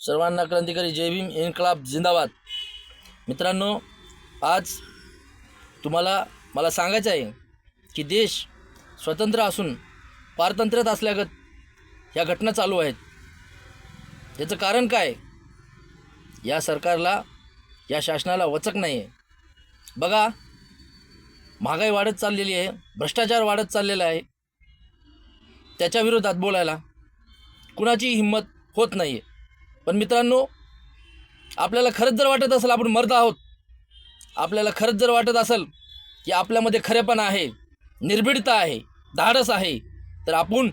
सर्वांना क्रांतिकारी जय भीम, इन्कलाब जिंदाबाद। मित्रांनो, आज तुम्हाला मला सांगायचं आहे की देश स्वतंत्र असून पारतंत्र्यात असल्यागत ह्या घटना चालू आहेत। याचं कारण काय? या सरकारला, या शासनाला वचक नाही आहे। बघा, महागाई वाढत चाललेली आहे, भ्रष्टाचार वाढत चाललेला आहे। त्याच्या विरोधात बोलायला कुणाची हिंमत होत नाही आहे। पण मित्रांनो, आपल्याला खरंच जर वाटत असेल आपण मर्द आहोत, आपल्याला खरंच जर वाटत असेल की आपल्यामध्ये खरेपणा आहे, निर्भीडता आहे, धाडस आहे, तर आपण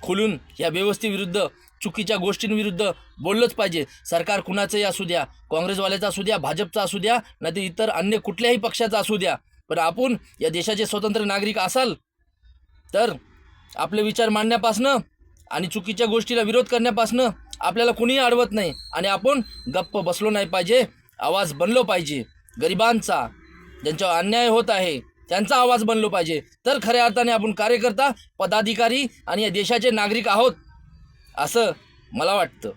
खुलून या व्यवस्थेविरुद्ध, चुकीच्या गोष्टींविरुद्ध बोललंच पाहिजे। सरकार कुणाचंही असू द्या, काँग्रेसवाल्याचं असू द्या, भाजपचा असू द्या, नाही तर इतर अन्य कुठल्याही पक्षाचा असू द्या, पण आपण या देशाचे स्वतंत्र नागरिक असाल तर आपले विचार मांडण्यापासनं आणि चुकीच्या गोष्टीला विरोध करण्यापासनं आपल्याला कुणीही अडवत नाही आणि आपण गप्प बसलो नाही पाहिजे, आवाज बनलो पाहिजे। गरिबांचा, ज्यांच्यावर अन्याय होत आहे त्यांचा आवाज बनलो पाहिजे, तर खऱ्या अर्थाने आपण कार्यकर्ता, पदाधिकारी आणि या देशाचे नागरिक आहोत असं मला वाटतं।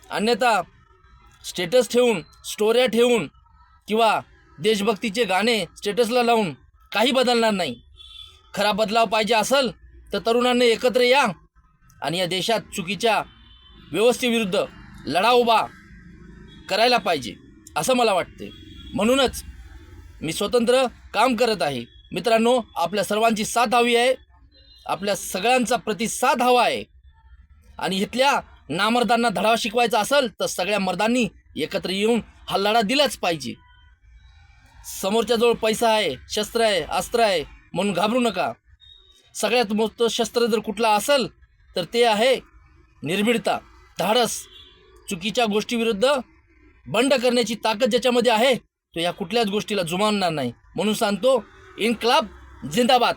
अन्यथा स्टेटस ठेवून, स्टोऱ्या ठेवून किंवा देशभक्तीचे गाणे स्टेटसला लावून काही बदलणार नाही। खरा बदलाव पाहिजे असेल तर तरुणांनी एकत्र या आणि या देशात चुकीच्या व्यवस्थेविरुद्ध लढा उभा करायला पाहिजे असं मला वाटते। म्हणूनच मी स्वतंत्र काम करत आहे। मित्रांनो, आपल्या सर्वांची साथ हवी आहे, आपल्या सगळ्यांचा प्रतिसाद हवा आहे आणि इथल्या नामर्दांना धडा शिकवायचा असेल तर सगळ्या मर्दांनी एकत्र येऊन हा लढा दिलाच पाहिजे। समोरच्याजवळ पैसा आहे, शस्त्र आहे, अस्त्र आहे म्हणून घाबरू नका। सगळ्यात मोठं शस्त्र जर कुठला असेल तर ते आहे निर्भीडता, धाडस। चुकीच्या गोष्टीविरुद्ध बंड करण्याची ताकद ज्याच्यामध्ये आहे तो या कुठल्याच गोष्टीला जुमानणार नाही। म्हणून सांगतो, इन्कलाब जिंदाबाद।